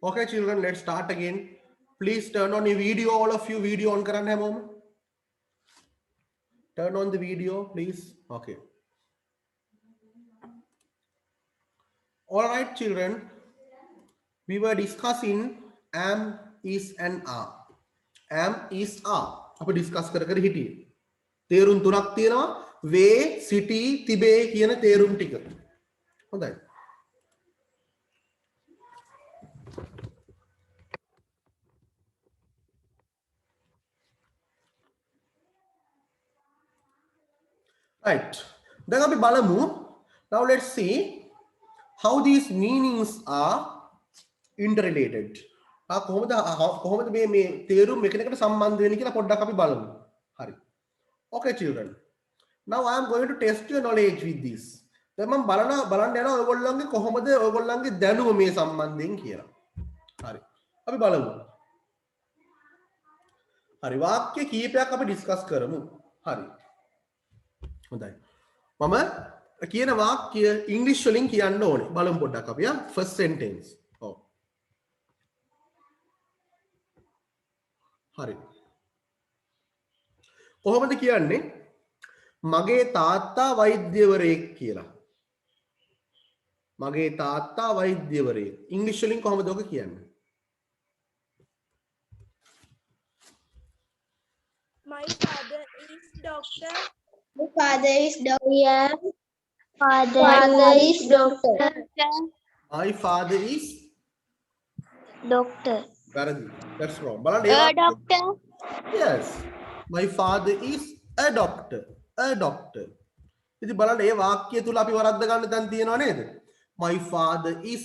Okay children, let's start again. Please turn on your video, all of you video on karan hai mom. Turn on the video please. Okay. All right children, we were discussing am, is and are. Am, is, are. අපි discuss කර කර හිටියේ. තේරුම් තුනක් තියෙනවා. වේ, සිටි, තිබේ කියන තේරුම් ටික. හොඳයි. Right. දැන් අපි බලමු. Now let's see how these meanings are interrelated. කොහොමද මේ තේරුම් එකිනෙකට සම්බන්ධ වෙන්නේ කියලා පොඩ්ඩක් අපි බලමු. හරි. Okay children. Now I am going to test your knowledge with this. දැන් මම බලන්න යනවා ඔයගොල්ලන්ගේ කොහොමද ඔයගොල්ලන්ගේ දැනුම මේ සම්බන්ධයෙන් කියලා. හරි. අපි බලමු. හරි. වාක්‍ය කීපයක් අපි ඩිස්කස් කරමු. හරි. හොඳයි. මම කියන වාක්‍ය ඉංග්‍රීසි වලින් කියන්න ඕනේ. බලමු පොඩ්ඩක් අපි first sentence. ඔව්. හරි. කොහොමද කියන්නේ? මගේ තාත්තා වෛද්‍යවරයෙක් කියලා. මගේ තාත්තා වෛද්‍යවරයෙක්. ඉංග්‍රීසි වලින් කොහොමද ඔක කියන්නේ? My father is doctor. My father is doctor. Father is doctor. My father is Doctor. වැරදි. That's wrong. බලන්න Doctor. Yes. My father is a doctor. A doctor. ඉතින් බලන්න මේ වාක්‍යය තුල අපි වරද්ද ගන්න තැන් තියෙනව නේද? My father is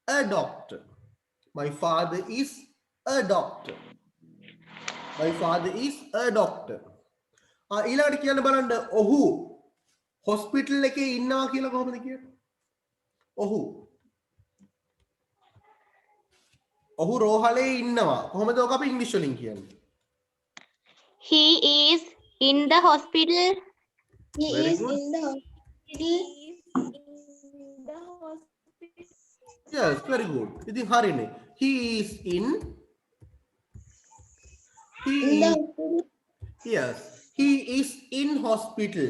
a doctor. My father is a doctor. My father is a doctor. ඊළඟට කියන්න බලන්න ඔහු හොස්පිටල් එකේ ඉන්නවා කියලා කොහොමද කියන්නේ? ඔහු රෝහලේ ඉන්නවා. කොහොමද ඔක අපි ඉංග්‍රීසි වලින් කියන්නේ? He is in the hospital. He Very is good. in the hospital. Yes, very good. ඉතින් හරිනේ. He is in Yes, he is in hospital.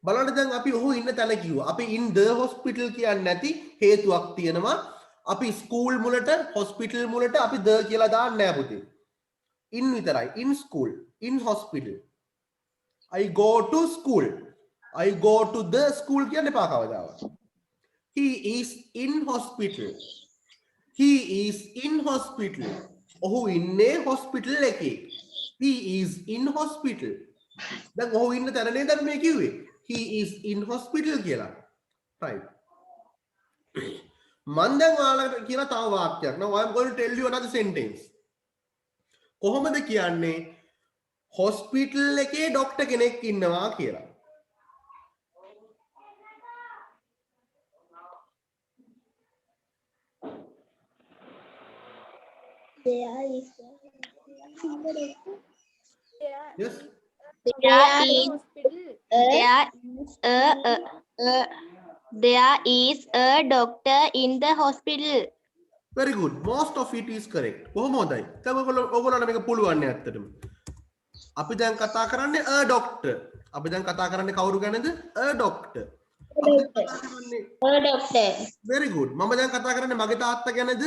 බලන්න දැන් අපි ඔහු ඉන්න තැන කිව්වා. අපි in the hospital කියන්නේ නැති හේතුවක් තියෙනවා. අපි ස්කූල් මුලට hospital මුලට අපි the කියලා දාන්නේ නැහැ පුතේ. in විතරයි. in school, in hospital. I go to school. I go to the school කියන්න එපා කවදාවත්. He is in hospital. He is in hospital. ඔහු ඉන්නේ hospital එකේ. He is in hospital. දැන් ඔහු ඉන්න තැන නේද අපි මේ කිව්වේ? He is in hospital කියලා. Right. මම දැන් ඔයාලට කියන තව වාක්‍යයක්. Now I am going to tell you another sentence. කොහොමද කියන්නේ hospital එකේ doctor කෙනෙක් ඉන්නවා කියලා? There is Yes. There is a doctor in the hospital. Very good. Most of it is correct. කොහොම හොඳයි. දැන් ඔයගොල්ලන්ට මේක පුළුවන් නේ ඇත්තටම. අපි දැන් කතා කරන්නේ a doctor. අපි දැන් කතා කරන්නේ කවුරු ගැනද? A doctor. A doctor. Very good. මම දැන් කතා කරන්නේ මගේ තාත්තා ගැනද?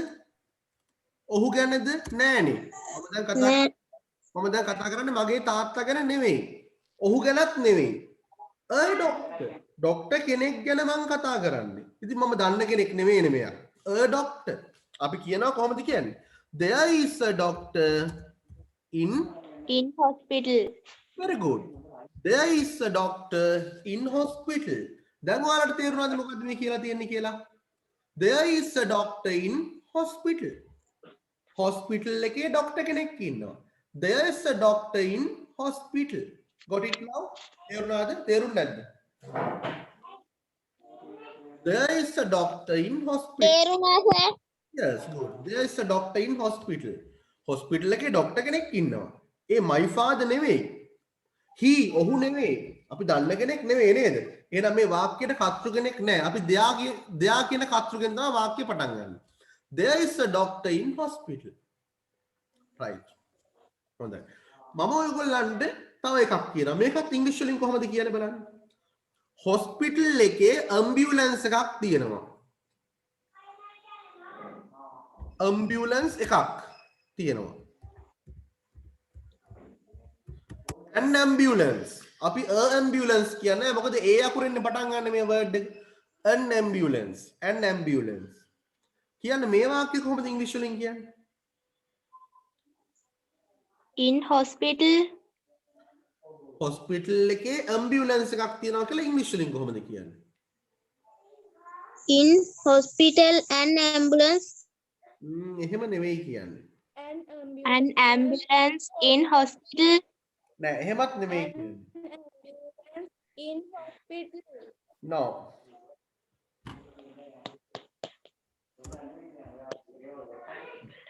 ඔහු ගැනද? නෑනේ. මම දැන් කතා කරන්නේ මගේ තාත්තා ගැන නෙවෙයි. ඔහු ගැනත් නෙවෙයි. A doctor. doctor කෙනෙක් ගැන මම කතා කරන්නේ. ඉතින් මම දන්න කෙනෙක් නෙවෙයිනේ මෙයා. A doctor. අපි කියනවා කොහොමද කියන්නේ? There is a doctor in hospital. Very good. There is a doctor in hospital. දැන් ඔයාලට තේරුණාද මොකද්ද මේ කියලා තියෙන්නේ කියලා? There is a doctor in hospital. Hospital එකේ doctor කෙනෙක් ඉන්නවා. There is a doctor in hospital. Got it now? තේරුණාද? තේරුන්නේ නැද්ද? There is a doctor in hospital. තේරුණා sir. Yes, good. There is a doctor in hospital. Hospital එකේ doctor කෙනෙක් ඉන්නවා. ඒ my father නෙවෙයි. He ඔහු නෙවෙයි. අපි දන්න කෙනෙක් නෙවෙයි නේද? එහෙනම් මේ වාක්‍යයට කර්තෘ කෙනෙක් නැහැ. අපි දෙයා කියන කර්තෘගෙන් තමයි වාක්‍ය පටන් ගන්න. there is a doctor in hospital. right. හොඳයි. මම ඔයගොල්ලන්ට තව එකක් කියනවා. මේකත් ඉංග්‍රීසි වලින් කොහොමද කියන්නේ බලන්න. hospital එකේ ambulance එකක් තියෙනවා. ambulance එකක් තියෙනවා. an ambulance. අපි a ambulance කියන්නේ මොකද ඒ අකුරෙන් පටන් ගන්න මේ word එක. an ambulance. an ambulance. කියන්නේ මේ වාක්‍ය කොහොමද ඉංග්‍රීසි වලින් කියන්නේ? In hospital. hospital එකේ ambulance එකක් තියෙනවා කියලා ඉංග්‍රීසි වලින් කොහොමද කියන්නේ? In hospital an ambulance. එහෙම නෙවෙයි කියන්නේ. An ambulance in hospital. නෑ එහෙමත් නෙවෙයි කියන්නේ. In hospital. no.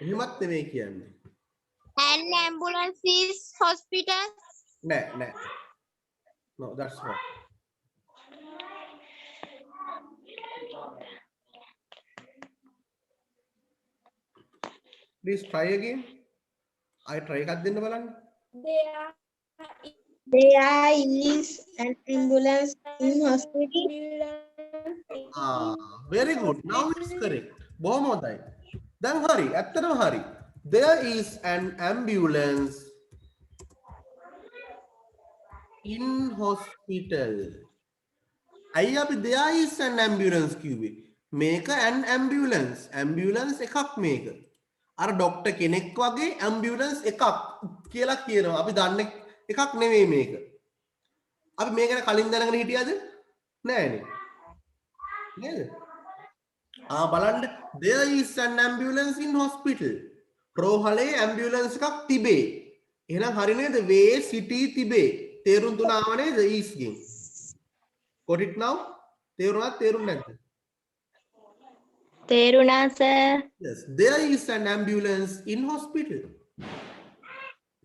එහෙමත් නෙවෙයි කියන්නේ. An ambulance is hospital. නෑ. no, that's wrong. Please try again. I try එකක් දෙන්න බලන්න. There is an ambulance in hospital. Very good. Now it's correct. බොහොම හොඳයි. දැන් හරි. ඇත්තටම හරි. There is an ambulance in hospital. අයියා අපි there is an ambulance කිව්වේ. මේක an ambulance. ambulance එකක් මේක. අර ડોක්ටර් කෙනෙක් වගේ ambulance එකක් කියලා කියනවා. අපි දන්නේ එකක් නෙවෙයි මේක. අපි මේක ගැන කලින් දැනගෙන හිටියද? නෑනේ. නේද? බලන්න there is an ambulance in hospital. රෝහලේ ambulance එකක් තිබේ. එහෙනම් හරි නේද? where city තිබේ. තේරුම් තුන ආව නේද? is ගෙන්. got it now? තේරුණාද තේරුම් නැද්ද? තේරුණා sir. Yes, there is an ambulance in hospital.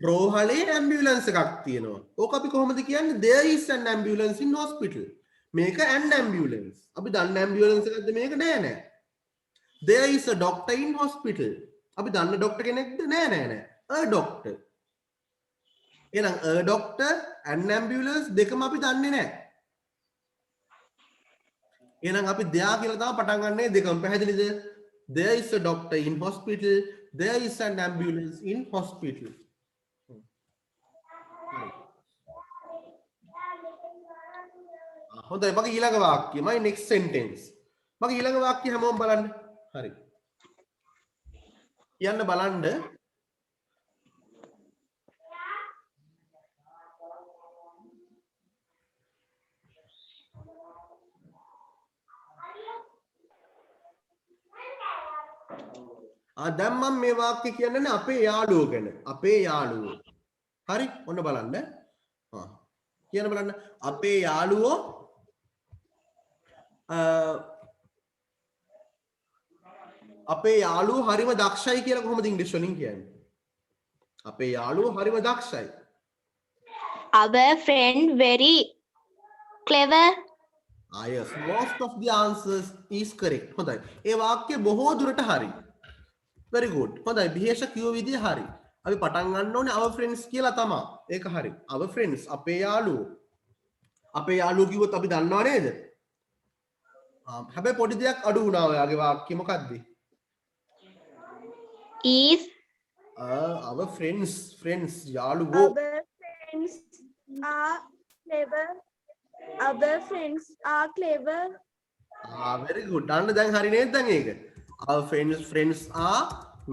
රෝහලේ ambulance එකක් තියෙනවා. ඕක අපි කොහොමද කියන්නේ? There is an ambulance in hospital. මේක an ambulance. අපි දන්න ambulance එකක්ද මේක? නෑ. There is a doctor in hospital. අපි දන්න ડોක්ටර් කෙනෙක්ද? නෑ. a doctor. එහෙනම් a doctor and ambulance දෙකම අපි දන්නේ නෑ. එහෙනම් අපි there කියලා තමයි පටන් ගන්නනේ දෙකම. පැහැදිලිද? There is a doctor in hospital. There is an ambulance in hospital. හොඳයි. මගේ ඊළඟ වාක්‍යය. my next sentence. මගේ ඊළඟ වාක්‍යය හැමෝම බලන්න. හරි. කියන්න බලන්න. දැන් මම මේ වාක්‍ය කියන්නේ අපේ යාළුවෝ ගැන. අපේ යාළුවෝ. හරි? ඔන්න බලන්න. කියන්න බලන්න. අපේ යාළුවෝ අපේ යාළුවෝ හරිම දක්ෂයි කියලා කොහොමද ඉංග්‍රීසි වලින් කියන්නේ? අපේ යාළුවෝ හරිම දක්ෂයි. Our friend very clever. Yes, most of the answers is correct. හොඳයි. ඒ වාක්‍ය බොහෝ දුරට හරි. Very good. හොඳයි. විශේෂ කිව්ව විදිය හරි. අපි පටන් ගන්න ඕනේ our friends කියලා තමයි. ඒක හරි. our friends අපේ යාළුවෝ. අපේ යාළුවෝ කිව්වොත් අපි දන්නව නේද? හැබැයි පොඩි දෙයක් අඩු වුණා ඔයාගේ වාක්‍ය මොකද්ද? Is our friends යාළුවෝ. Our friends are clever. Very good. දන්න දැන් හරි නේද දැන් ඒක? Our friends are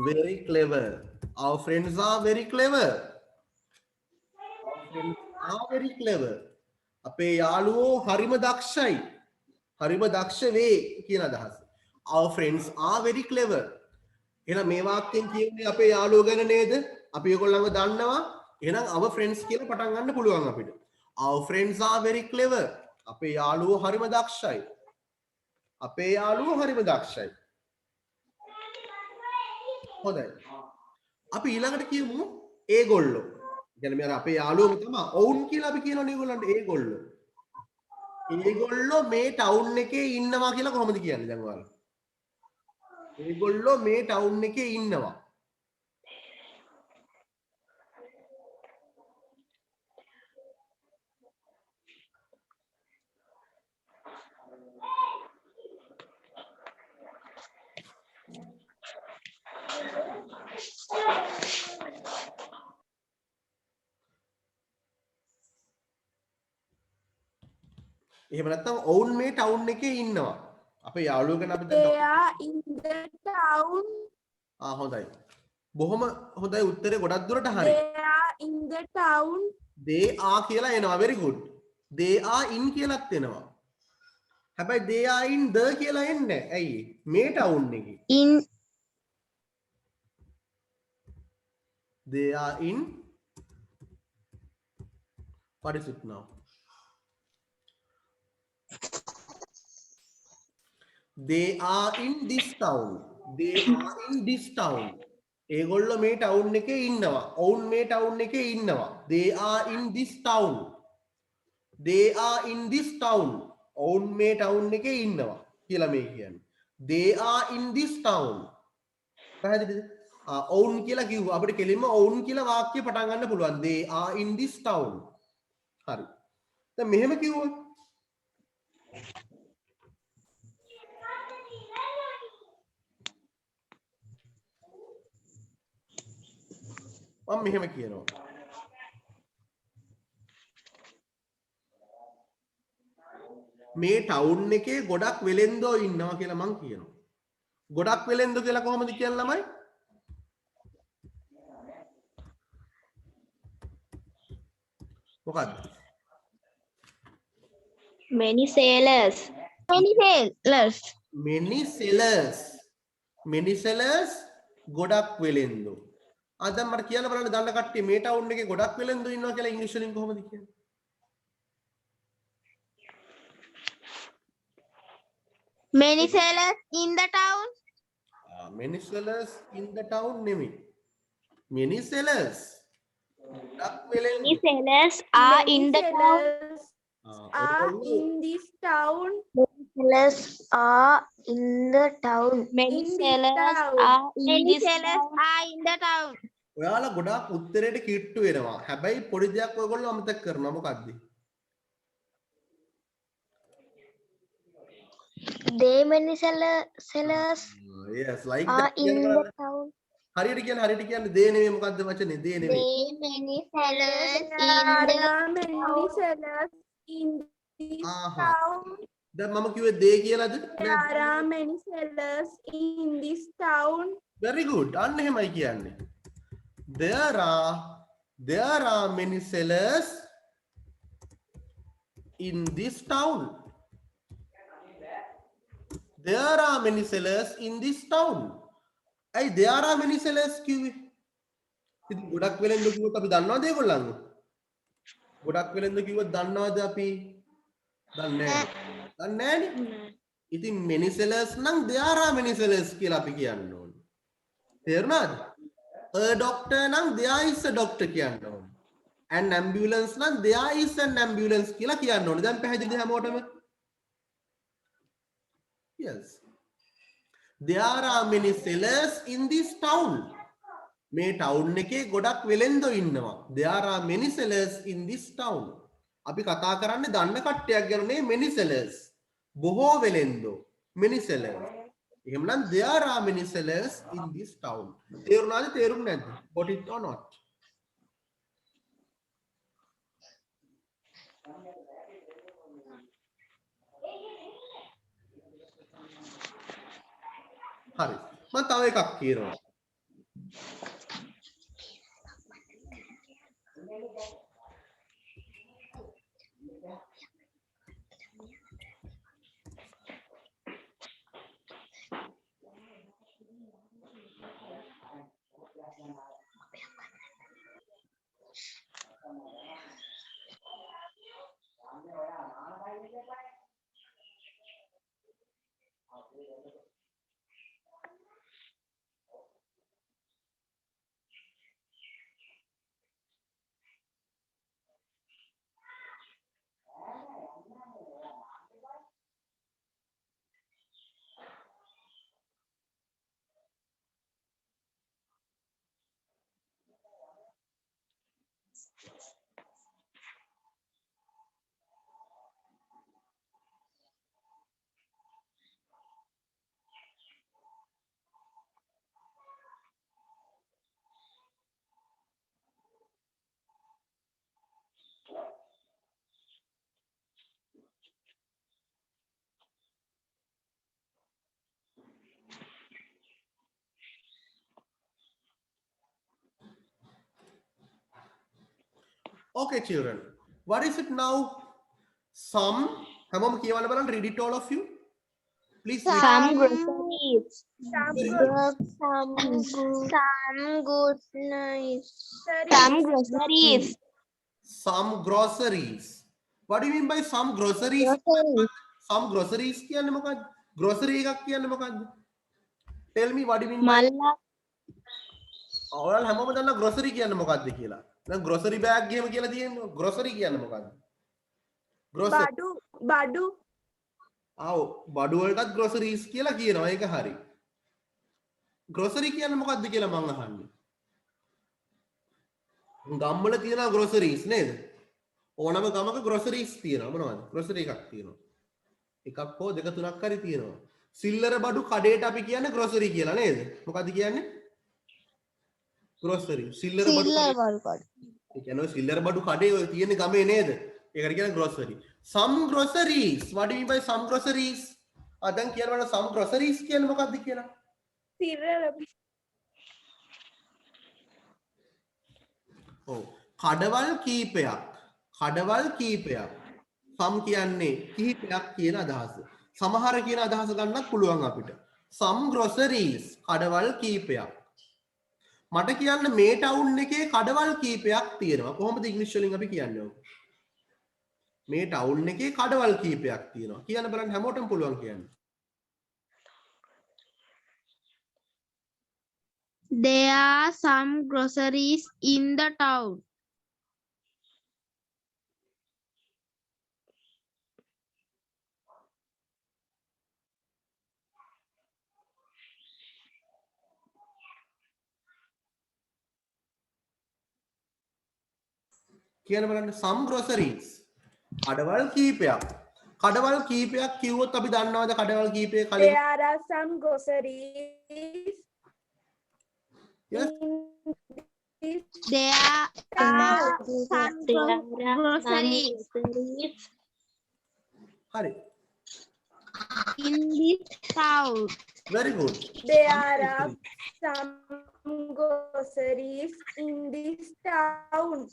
very clever. Our friends are very clever. Our friends are very clever. අපේ යාළුවෝ හරිම දක්ෂයි. හරිම දක්ෂ වේ කියන අදහස. Our friends are very clever. එහෙනම් මේ වාක්‍යයෙන් කියන්නේ අපේ යාළුවෝ ගැන නේද? අපි ඒගොල්ලන්ව දන්නවා. එහෙනම් our friends කියලා පටන් ගන්න පුළුවන් අපිට. Our friends are very clever. අපේ යාළුවෝ හරිම දක්ෂයි. අපේ යාළුවෝ හරිම දක්ෂයි. හොඳයි. අපි ඊළඟට කියමු ඒගොල්ලෝ. කියන්නේ මේ අපේ යාළුවෝ තමයි. ඔවුන් කියලා අපි කියනවනේ ඒගොල්ලන්ට ඒගොල්ලෝ. ඒගොල්ලෝ මේ ටවුන් එකේ ඉන්නවා කියලා කොහොමද කියන්නේ දැන් ඔයාලා? ඒගොල්ලෝ මේ ටවුන් එකේ ඉන්නවා. එහෙම නැත්නම් ඔවුන් මේ ටවුන් එකේ ඉන්නවා. අපේ යාළුවෝ ගැන අපි They දැන් are in the town. හොඳයි. බොහොම හොඳයි උත්තරේ ගොඩක් දුරට හරි. They are in the town. they are කියලා එනවා. very good. they are in කියලාත් එනවා. හැබැයි they are in the කියලා එන්නේ නැහැ. ඇයි? මේ ටවුන් එකේ. In they are in what is it now? They are in this town. They are in this town. ඒගොල්ලෝ මේ ටවුන් එකේ ඉන්නවා. ඔවුන් මේ ටවුන් එකේ ඉන්නවා. They are in this town. They are in this town. ඔවුන් මේ ටවුන් එකේ ඉන්නවා කියලා මේ කියන්නේ. They are in this town. පැහැදිලිද? ඔවුන් කියලා කිව්වා. අපිට කෙලින්ම ඔවුන් කියලා වාක්‍ය පටන් ගන්න පුළුවන්. They are in this town. හරි. දැන් මෙහෙම කිව්වොත් මම මෙහෙම කියනවා. මේ ටවුන් එකේ ගොඩක් වෙලෙන්දෝ ඉන්නවා කියලා මං කියනවා. ගොඩක් වෙලෙන්දෝ කියලා කොහොමද කියන්නේ ළමයි? මොකද්ද? many sailors. Many sailors. Many sellers. Many sellers ගොඩක් වෙලෙන්දෝ. දැන් මට කියන්න බලන්න දන්න කට්ටිය මේ ටවුන් එකේ ගොඩක් වෙලෙන්දෝ ඉන්නවා කියලා ඉංග්‍රීසි වලින් කොහොමද කියන්නේ? Many sailors in the town. Many sellers in the town නෙමෙයි. Many sellers. ගොඩක් වෙලෙන්දෝ. Many sailors are Many in the town. sellers are in this town. Sailors are in the town. Many In this sailors town. are in Many this sailors town. Are in the town. ඔයාලා ගොඩාක් උත්තරයට කිට්ටු වෙනවා. හැබැයි පොඩි දෙයක් ඔයගොල්ලෝ අමතක කරනවා. මොකක්ද? They many sailors Yes, like are that. in the town. හරියට කියන්නේ දේ නෙමෙයි මොකද්ද වචනේ? දේ නෙමෙයි. They many sailors There in the are many sellers in this Aha. town. දැන් මම කිව්වේ දේ කියලාද? There are many sellers in this town. Very good. අන්න එහෙමයි කියන්නේ. There are many sellers in this town. There are many sellers in this town. ඇයි there are many sellers කිව්වේ? ඉතින් ගොඩක් වෙලෙන්ද කිව්වොත් අපි දන්නවද ඒගොල්ලන්ව? ගොඩක් වෙලෙන්ද කිව්වොත් දන්නවද අපි? දන්නේ නැහැ. දන්නේ නැහනේ. ඉතින් many sellers නම් there are many sellers කියලා අපි කියන්න ඕනේ. තේරුණාද? A doctor නම් there is a doctor කියන්න ඕනේ. An ambulance නම් there is an ambulance කියලා කියන්න ඕනේ. දැන් පැහැදිලිද හැමෝටම? Yes. There are many sellers in this town. මේ ටවුන් එකේ ගොඩක් වෙලෙන්දෝ ඉන්නවා. There are many sellers in this town. අපි කතා කරන්නේ දන්න කට්ටියක් ගැන නේ many sellers. බොහෝ වෙලෙන්දෝ. Many sellers. එහෙමනම් there are many sellers in this town. තේරුණාද තේරුම් නැද්ද? Got it or not? හරි. මම තව එකක් කියනවා. Okay, children. What is it now? Some. හැමෝම කියවන්න බලන්න. Read it all of you. Please read. Some groceries. Some goodness. Some groceries. Some groceries. What do you mean by some groceries? Groceries. Some groceries කියන්නේ මොකක්ද? Grocery එකක් කියන්නේ මොකක්ද? Tell me what do you mean by මල්ලා ඔයාලා හැමෝම දන්නා grocery කියන්නේ මොකක්ද කියලා. දැන් grocery bag එහෙම කියලා තියෙනවා. grocery කියන්නේ මොකක්ද? grocery. Badu. ආව් බඩු වලටත් groceries කියලා කියනවා. ඒක හරි. grocery කියන්නේ මොකක්ද කියලා මම අහන්නේ. ගම් වල තියෙනවා groceries නේද? ඕනම ගමක groceries තියෙනවා. මොනවද? grocery එකක් තියෙනවා. එකක් හෝ දෙක තුනක් හරි තියෙනවා. සිල්ලර බඩු කඩේට අපි කියන්නේ grocery කියලා නේද? මොකද්ද කියන්නේ? grocery. සිල්ලර බඩු කඩේ. ඒ කියන්නේ සිල්ලර බඩු කඩේ ඔය තියෙන ගමේ නේද? ඒකට කියන්නේ grocery. Some groceries. What do you mean by some groceries? දැන් කියනවා some groceries කියන්නේ මොකක්ද කියලා? ඔව්. කඩවල් කීපයක්. කඩවල් කීපයක්. some කියන්නේ කිහිපයක් කියන අදහස. සමහර කියන අදහස ගන්නත් පුළුවන් අපිට. some groceries කඩවල් කීපයක්. මට කියන්න මේ ටවුන් එකේ කඩවල් කීපයක් තියෙනවා. කොහොමද ඉංග්‍රීසි වලින් අපි කියන්නේ ඔක? මේ ටවුන් එකේ කඩවල් කීපයක් තියෙනවා. කියන්න බලන්න හැමෝටම පුළුවන් කියන්න. There are some groceries in the town. කියන්න බලන්න some groceries කඩවල් කීපයක්. කඩවල් කීපයක් කිව්වොත් අපි දන්නවද කඩවල් කීපය කලින්? There are some groceries. Yes. In There are some groceries හරි. in this town. Very good. There are some groceries in this town.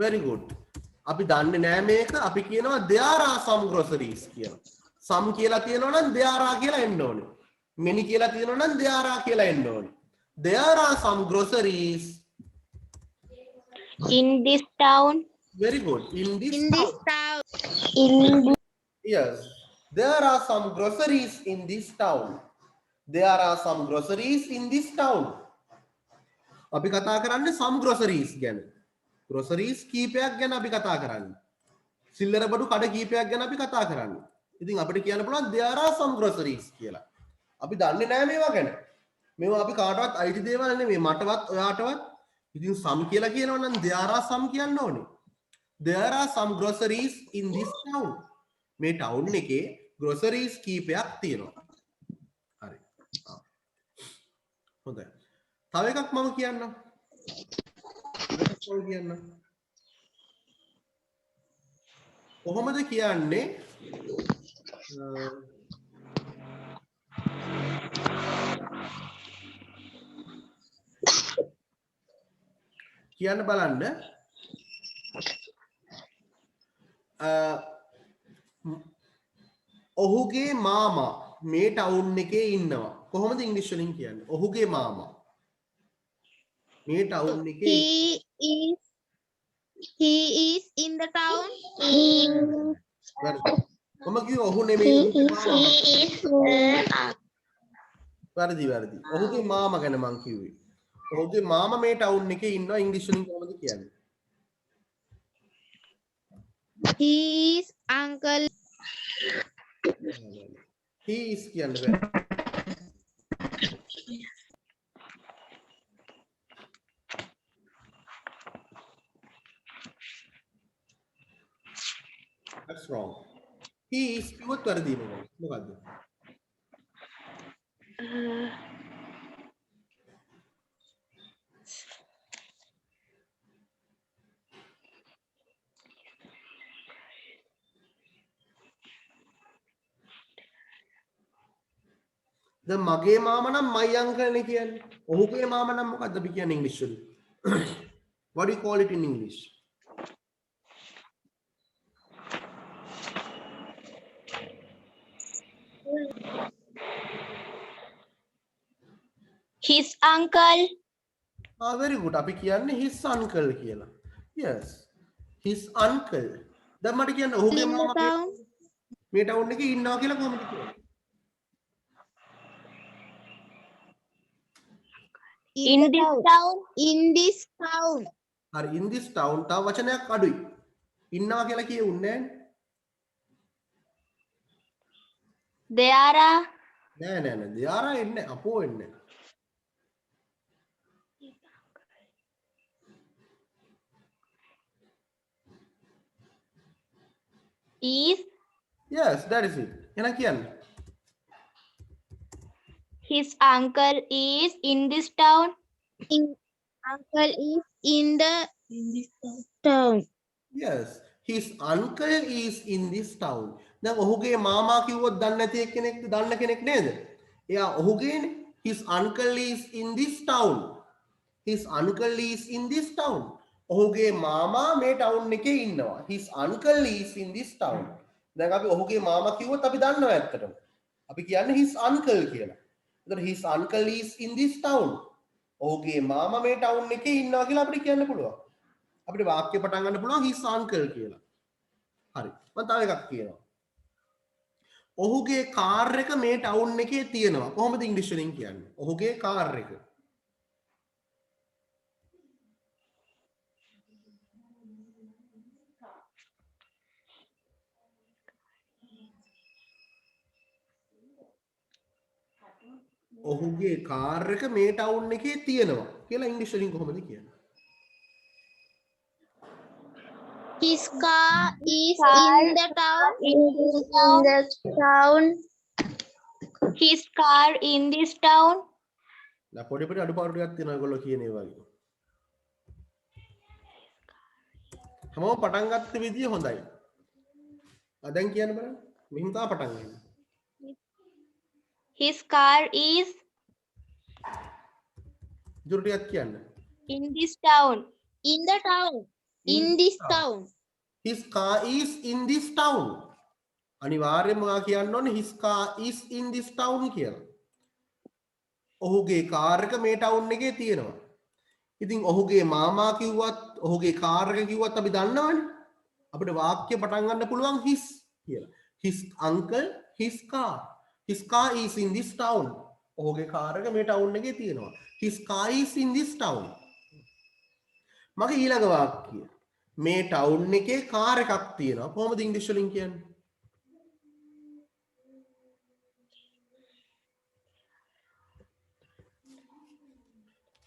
Very good. අපි දන්නේ නෑ මේක. අපි කියනවා there are some groceries කියලා. some කියලා තියෙනවා නම් there are කියලා එන්න ඕනේ. many කියලා තියෙනවා නම් there are කියලා එන්න ඕනේ. There are some groceries in this town. very good in this In town. this town. In Yes, there are some groceries in this town. There are some groceries in this town. අපි කතා කරන්නේ some groceries ගැන. groceries කීපයක් ගැන අපි කතා කරන්නේ. සිල්ලර බඩු කඩ කීපයක් ගැන අපි කතා කරන්නේ. ඉතින් අපිට කියන්න පුළුවන් there are some groceries කියලා. අපි දන්නේ නැහැ මේවා ගැන. මේවා අපි කාටවත් අයිති දේවල් නෙමෙයි. මටවත් ඔයාටවත්. ඉතින් some කියලා කියනවා නම් there are some කියන්න ඕනේ. There are some groceries in this town. මේ ටවුන් එකේ groceries කීපයක් තියෙනවා. හරි. හොඳයි. තව එකක් මම කියන්නම්. කොහොමද කියන්නේ? කියන්න බලන්න. ඔහුගේ මාමා මේ ටවුන් එකේ ඉන්නවා. කොහොමද ඉංග්‍රීසි වලින් කියන්නේ? ඔහුගේ මාමා මේ ටවුන් එකේ He is in the town. මම කිව්ව ඔහු නෙමෙයි වැරදි. ඔහුගේ මාමා ගැන මං කිව්වේ. ඔහුගේ මාමා මේ ටවුන් එකේ ඉන්නවා. ඉංග්‍රීසි වලින් කොහොමද කියන්නේ? He is uncle. He is කියන්නේ බෑ. That's wrong. He is කිව්වොත් වැරදි මොකද්ද? දැන් මගේ මාමා නම් my uncle නේ කියන්නේ. ඔහුගේ මාමා නම් මොකද්ද අපි කියන්නේ ඉංග්‍රීසි වලින්? What do you call it in English? His uncle. very good. අපි කියන්නේ his uncle කියලා. Yes. His uncle. දැන් මට කියන්න ඔහුගේ In the මාමා town. මේ ටවුන් එකේ ඉන්නවා කියලා කොහොමද කියන්නේ? In this town. In this town. හරි in this town තව වචනයක් අඩුයි. ඉන්නවා කියලා කියෙන්නේ නැහැ. There are. නෑ නෑ නෑ. There are එන්නේ අපෝ එන්නේ. Is. Yes, that is it. එහෙනම් කියන්න. His uncle is in this town. Uncle is in this town. Yes. His uncle is in this town. දැන් ඔහුගේ මාමා කිව්වොත් දන්නේ නැති කෙනෙක් දන්න කෙනෙක් නේද? එයා ඔහුගේනේ. His uncle is in this town. His uncle is in this town. ඔහුගේ මාමා මේ ටවුන් එකේ ඉන්නවා. His uncle is in this town. දැන් අපි ඔහුගේ මාමා කිව්වොත් අපි දන්නවා ඇත්තටම. අපි කියන්නේ his uncle කියලා. එතකොට his uncle is in this town. ඔහුගේ මාමා මේ ටවුන් එකේ ඉන්නවා කියලා අපිට කියන්න පුළුවන්. අපිට වාක්‍ය පටන් ගන්න පුළුවන් his uncle කියලා. හරි. මම තව එකක් කියනවා. ඔහුගේ කාර් එක මේ ටවුන් එකේ තියෙනවා. කොහොමද ඉංග්‍රීසි වලින් කියන්නේ? ඔහුගේ කාර් එක. ඔහුගේ කාර් එක මේ ටවුන් එකේ තියෙනවා කියලා ඉංග්‍රීසි වලින් කොහොමද කියන්නේ? His car is Car in the town. in this town. the town. His car in this town. දැන් පොඩි පොඩි අඩුපාඩු ටිකක් තියෙනවා ඒගොල්ලෝ කියන ඒ වගේ. හැමෝම පටන් ගත්ත විදිය හොඳයි. දැන් කියන්න බලන්න. මෙහිම තමයි පටන් ගන්න. His car is ජුරු ටිකක් කියන්න. in this town. In the town. In this town. His car is in this town. අනිවාර්යයෙන්ම මම කියන්න ඕනේ his car is in this town කියලා. ඔහුගේ කාර් එක මේ ටවුන් එකේ තියෙනවා. ඉතින් ඔහුගේ මාමා කිව්වත් ඔහුගේ කාර් එක කිව්වත් අපි දන්නවනේ. අපිට වාක්‍ය පටන් ගන්න පුළුවන් his කියලා. His uncle, his car. His car is in this town. ඔහුගේ කාර් එක මේ ටවුන් එකේ තියෙනවා. His car is in this town. මගේ ඊළඟ වාක්‍යය. මේ ටවුන් එකේ කාර් එකක් තියෙනවා. කොහොමද ඉංග්‍රීසි වලින් කියන්නේ?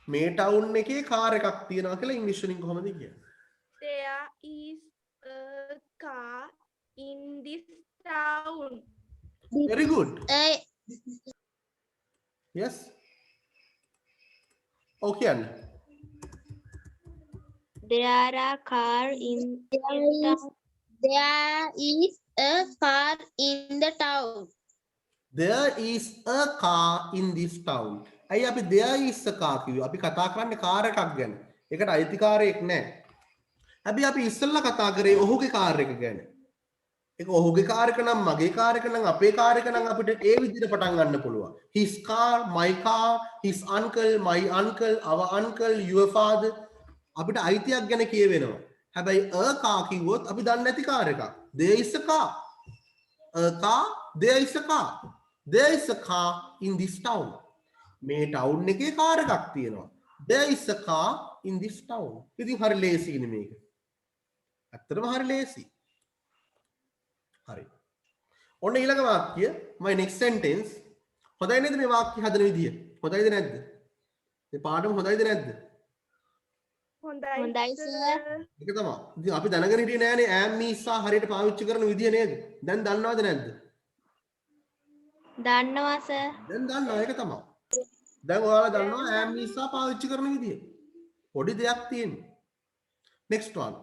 මේ ටවුන් එකේ කාර් එකක් තියෙනවා කියලා ඉංග්‍රීසි වලින් කොහොමද කියන්නේ? There is a car in this town. Very good. Yes. Okay. There are car in this town. There is a car in the town. There is a car in this town. අයි අපි there is a car කිව්වා. අපි කතා කරන්නේ car එකක් ගැන. ඒකට අයිතිකාරයෙක් නැහැ. හැබැයි අපි ඉස්සෙල්ලා කතා කරේ ඔහුගේ කාර් එක ගැන. ඒක ඔහුගේ කාර් එක නම් මගේ කාර් එක නම් අපේ කාර් එක නම් අපිට ඒ විදිහට පටන් ගන්න පුළුවන්. His car, my car, his uncle, my uncle, our uncle, your father. අපිට අයිතියක් ගැන කියවෙනවා. හැබැයි a car කිව්වොත් අපි දන්නේ නැති කාර් එකක්. There is a car. A car, there is a car. There is a car in this town. මේ ටවුන් එකේ කාර් එකක් තියෙනවා. There is a car in this town. ඉතින් හරි ලේසියිනේ මේක. ඇත්තටම හරි ලේසි. හරි. ඔන්න ඊළඟ වාක්‍ය my next sentence. හොඳයි නේද මේ වාක්‍ය හදන විදිය? හොඳයිද නැද්ද? මේ පාඩම හොඳයිද නැද්ද? හොඳයි sir. ඒක තමයි. ඉතින් අපි දැනගෙන හිටියේ නෑනේ am මීසා හරියට පාවිච්චි කරන විදිය නේද? දැන් දන්නවද නැද්ද? දන්නවා sir. දැන් දන්නවා ඒක තමයි. දැන් ඔයාලා දන්නවා am මීසා පාවිච්චි කරන විදිය. පොඩි දෙයක් තියෙනවා. next one.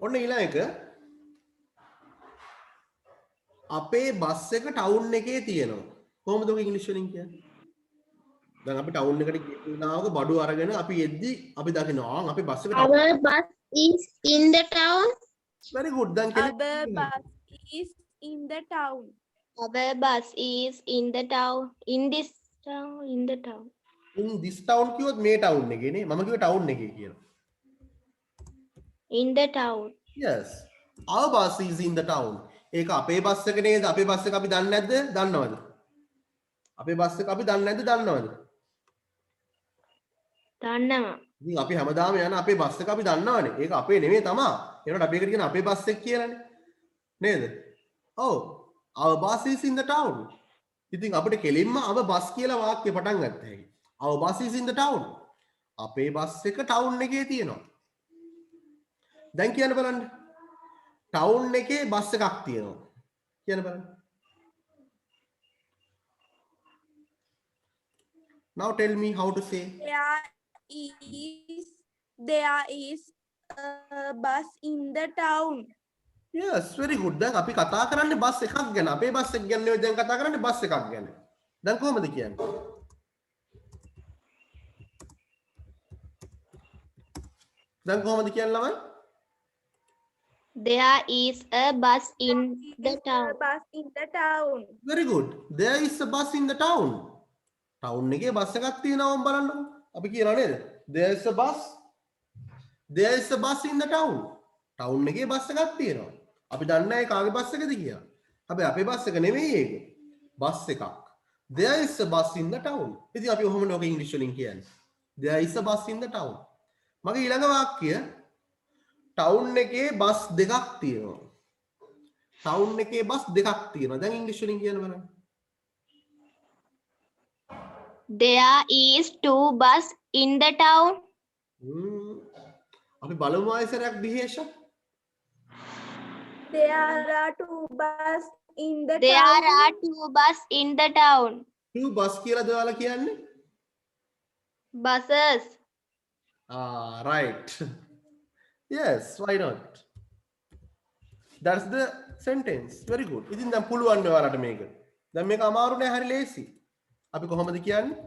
ඔන්න ඊළඟ එක අපේ බස් එක ටවුන් එකේ තියෙනවා. කොහොමද ඔක ඉංග්‍රීසි වලින් කියන්නේ? දැන් අපි ටවුන් එකට ගිහිනාවක බඩු අරගෙන අපි එද්දි අපි දකිනවා අපේ බස් එක Our bus is in the town. very good දැන් Our කෙනෙක් bus is in the town. Our bus is in the town. In this town. In the town. in this town කිව්වොත් මේ town එකේ නේ මම කිව්වේ town එකේ කියලා In the town. yes our bus is in the town ඒක අපේ බස් එක නේද අපේ බස් එක අපි දන්නේ නැද්ද දන්නවද අපේ බස් එක අපි දන්නේ නැද්ද දන්නවද දන්නවා. ඉතින් අපි හැමදාම යන අපේ බස් එක අපි දන්නවනේ ඒක අපේ නෙමෙයි තමා ඒකට අපි එකට කියන අපේ බස් එක කියලානේ නේද ඔව් our bus is in the town ඉතින් අපිට කෙලින්ම our bus කියලා වාක්‍ය පටන් ගන්න හැකියි our bus is in the town අපේ බස් එක ටවුන් එකේ තියෙනවා දැන් කියන්න බලන්න ටවුන් එකේ බස් එකක් තියෙනවා කියන්න බලන්න now tell me how to say There is a bus in the town. yes very good දැන් අපි කතා කරන්නේ බස් එකක් ගැන අපේ බස් එක ගැන නෙවෙයි දැන් කතා කරන්නේ බස් එකක් ගැන දැන් කොහමද කියන්නේ දැන් කොහමද කියන්නේ ළමයි There is a bus in the A town. bus in the town. very good there is a bus in the town town එකේ බස් එකක් තියෙනවා මම බලන්නකො අපි කියනවා නේද there is a bus in the town town එකේ bus එකක් තියෙනවා අපි දන්නේ නැහැ කාගේ බස් එකද කියලා හැබැයි අපේ බස් එක නෙමෙයි ඒක බස් එකක් there is a bus in the town ඉතින් අපි ඔහොම නෝක ඉංග්‍රීසි වලින් කියන්නේ there is a bus in the town මගේ ඊළඟ වාක්‍යය town එකේ බස් දෙකක් තියෙනවා town එකේ බස් දෙකක් තියෙනවා දැන් ඉංග්‍රීසි වලින් කියන්න බලන්න There is two bus in the town. අපි බලමු ආයසරයක් දිහේෂ There are two bus in the There town. are two bus in the town. two bus කියලාද ඔයාලා කියන්නේ Buses. right yes why not that's the sentence very good ඉතින් දැන් පුළුවන් නේ ඔයාලට මේක දැන් මේක අමාරු නෑ හරි ලේසි අපි කොහොමද කියන්නේ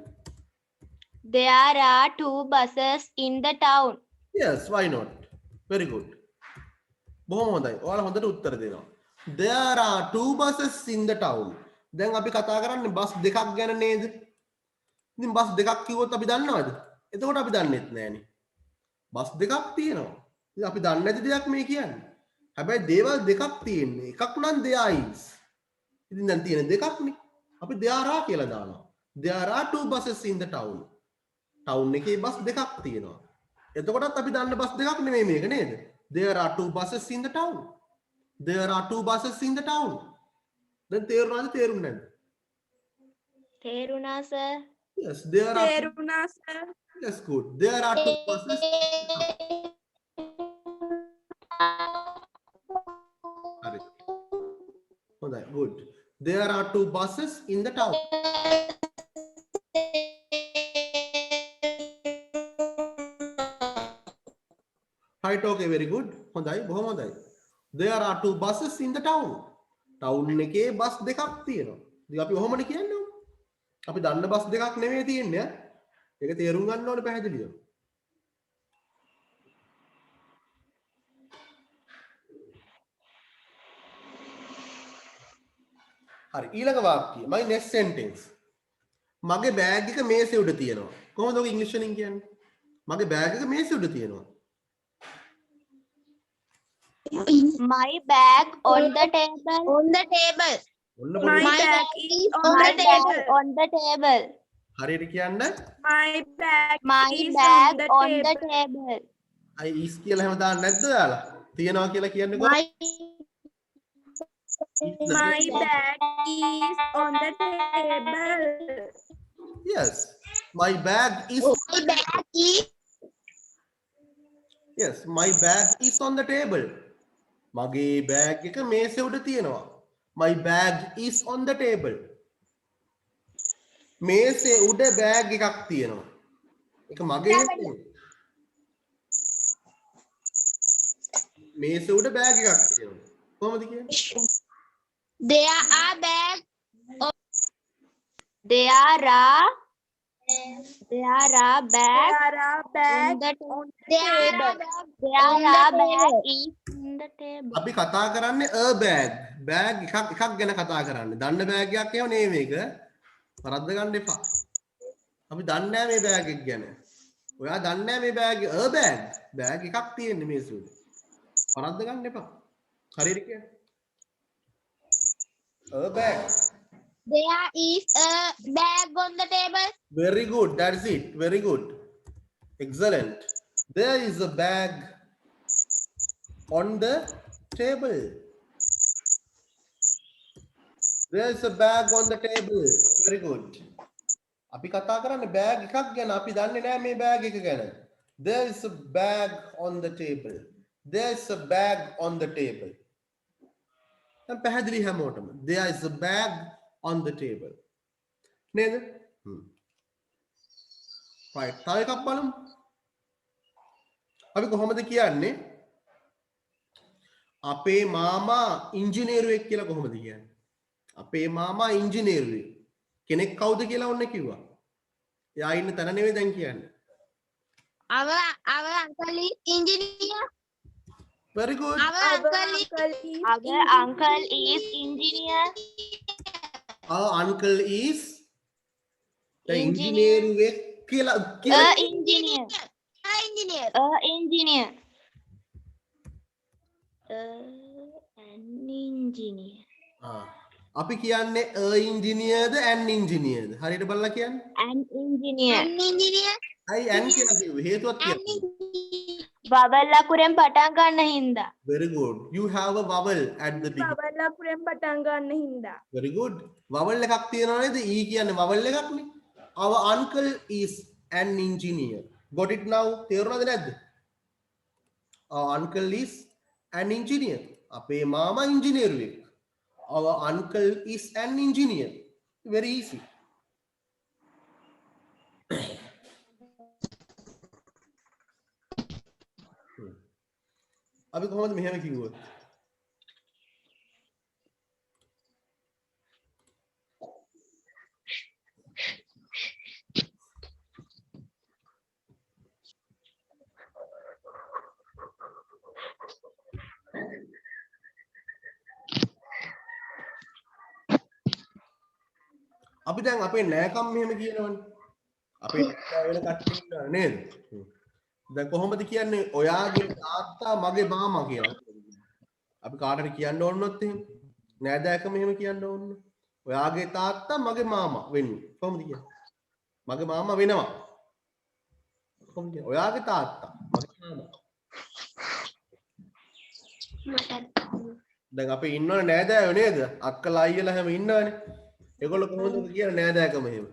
There are two buses in the town. yes why not very good බොහොම හොඳයි ඔයාලා හොඳට උත්තර දෙනවා there are two buses in the town දැන් අපි කතා කරන්නේ බස් දෙකක් ගැන නේද ඉතින් බස් දෙකක් කිව්වොත් අපි දන්නවද එතකොට අපි දන්නෙත් නෑනේ බස් දෙකක් තියෙනවා ඉතින් අපි දන්නේ නැති දෙයක් මේ කියන්නේ හැබැයි දේවල් දෙකක් තියෙන්නේ එකක් නම් there is ඉතින් දැන් තියෙන දෙකක්නේ අපි there are කියලා දානවා there are two buses in the town town එකේ බස් දෙකක් තියෙනවා එතකොටත් අපි දන්න බස් දෙකක් නෙමෙයි මේක නේද there are two buses in the town there are two buses in the town දැන් තේරුණාද තේරුන්නේ නැද්ද තේරුණා sir. yes there are Teruna, sir. yes good there are two buses හරි හොඳයි good there are two buses in the town right okay very good හොඳයි බොහොම හොඳයි there are two buses in the town town එකේ bus දෙකක් තියෙනවා ඉතින් අපි ඔහොමනේ කියන්නේ අපි දන්න බස් දෙකක් නෙමෙයි තියෙන්නේ ඒක තේරුම් ගන්න ඕනේ පැහැදිලිව හරි ඊළඟ වාක්‍යය my next sentence මගේ බෑග් එක මේසෙ උඩ තියෙනවා කොහොමද ඔක ඉංග්‍රීසි වලින් කියන්නේ මගේ බෑග් එක මේසෙ උඩ තියෙනවා My bag on the table. On the table. ඔන්න My පොඩි bag is on My the bag table. on the table. හරියට කියන්න My bag My is bag on the on the table. table. I is කියලා හැම දාන්න නැද්ද ඔයාලා තියනවා කියලා කියන්නේ කොහොමද My bag is on the table. yes my bag is My bag is yes my bag is on the table මගේ බෑග් එක මේසෙ උඩ තියෙනවා my bag is on the table මේසෙ උඩ බෑග් එකක් තියෙනවා ඒක මගේ නෙමෙයි මේසෙ උඩ බෑග් එකක් තියෙනවා කොහොමද කියන්නේ there are bags There are There are bags There are bags on the on the table. There are bags on the table. අපි කතා කරන්නේ a bag. bag එකක් ගැන කතා කරන්නේ. දන්න බෑග් එකක් ඒව නෙවෙයි මේක. වරද්ද ගන්න එපා. අපි දන්නේ නැහැ මේ බෑග් එක ගැන. ඔයා දන්නේ නැහැ මේ බෑග් a bag. බෑග් එකක් තියෙන්නේ මේ සූදේ. වරද්ද ගන්න එපා. හරියට කියන්න. a bag. There is a bag on the table. Very good. That's it. Very good. Excellent. There is a bag on the table. There is a bag on the table. Very good. අපි කතා කරන්නේ bag එකක් ගැන. අපි දන්නේ නැහැ මේ bag එක ගැන. There is a bag on the table. There is a bag on the table. දැන් පැහැදිලි හැමෝටම. There is a bag on the table. නේද? right. තව එකක් බලමු. අපි කොහොමද කියන්නේ? අපේ මාමා ඉංජිනේරුවෙක් කියලා කොහොමද කියන්නේ? අපේ මාමා ඉංජිනේරුවෙක්. කෙනෙක් කවුද කියලා ඔන්න කිව්වා. එයා ඉන්න තැන නෙවෙයි දැන් කියන්නේ. Our uncle is engineer. Very good. Our uncle is engineer. Our uncle is the Engineer. engineer කියලා Engineer. Engineer. An engineer. අපි කියන්නේ a engineer the an engineer ද හරියට බලලා කියන්න. An engineer. අයි an කියලා කිව්වේ හේතුවක් කියන්න. Vowel අකුරෙන් පටන් ගන්න හින්දා. Very good. You have a vowel at the beginning. Vowel අකුරෙන් පටන් ගන්න හින්දා. Very good. vowel එකක් තියෙනවා නේද? e කියන්නේ vowel එකක්නේ. Our uncle is an engineer. Got it now? තේරුණාද නැද්ද? Our uncle is an engineer. අපේ මාමා ඉංජිනේරුවෙක්. Our uncle is an engineer. Very easy. අපි කොහොමද මෙහෙම කිව්වොත්? අපි දැන් අපේ නෑකම් මෙහෙම කියනවනේ. අපේ නෑ වෙන කට්ටිය ඉන්නවා නේද? දැන් කොහොමද කියන්නේ ඔයාගේ තාත්තා මගේ මාමා කියලා? අපි කාටද කියන්න ඕනොත් එහෙම නෑදෑකම එහෙම කියන්න ඕන. ඔයාගේ තාත්තා මගේ මාමා වෙන්නේ. කොහොමද කියන්නේ? මගේ මාමා වෙනවා. කොහොමද කියන්නේ? ඔයාගේ තාත්තා මගේ මාමා. දැන් අපි ඉන්නවනේ නෑදෑයෝ නේද? අක්කලා අයියලා හැම ඉන්නවනේ. ඒගොල්ලෝ කොහොමද කියන්නේ නෑදෑකම එහෙම?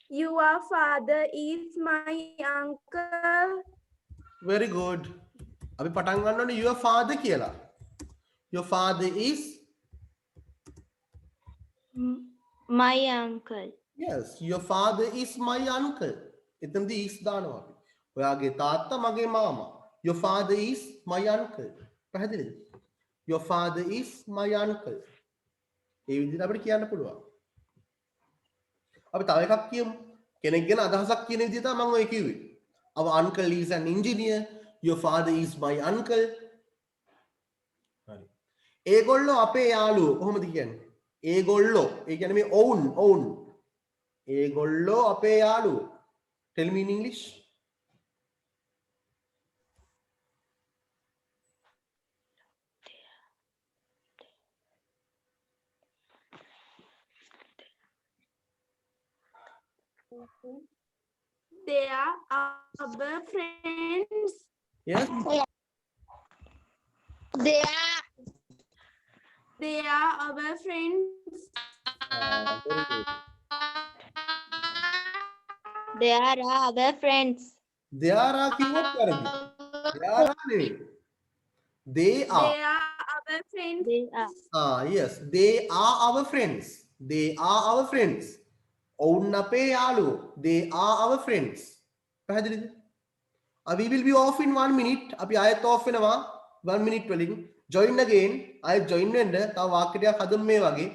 Your father is my uncle. Very good. අපි පටන් ගන්න ඕනේ your father කියලා. Your father is My uncle. yes, your father is my uncle. එතනදී is දානවා අපි. ඔයාගේ තාත්තා මගේ මාමා. Your father is my uncle. පැහැදිලිද? Your father is my uncle. ඒ විදිහට අපිට කියන්න පුළුවන්. අපි තව එකක් කියමු. කෙනෙක් ගැන අදහසක් කියන විදිහ තමයි මම ඔය කිව්වේ. Our uncle is an engineer. Your father is my uncle. හරි. ඒගොල්ලෝ අපේ යාළුවෝ කොහොමද කියන්නේ? ඒගොල්ලෝ. ඒ කියන්නේ මේ ඔවුන්. ඒගොල්ලෝ අපේ යාළුවෝ. Tell me in English. They are our friends. Yes. They are our friends. Very good. are our friends. They are කිව්වොත් වැරදි. They are නෙවෙයි. They are. They are our friends. They are. Yes. They are our friends. They are our friends. ඔවුන් අපේ යාළුවෝ. They are our friends. පැහැදිලිද? We will be off in 1 minute. අපි ආයෙත් off වෙනවා 1 minute වලින්. Join again. ආයෙත් join වෙන්න. තව වාක්‍ය ටිකක් හදමු මේ වගේ.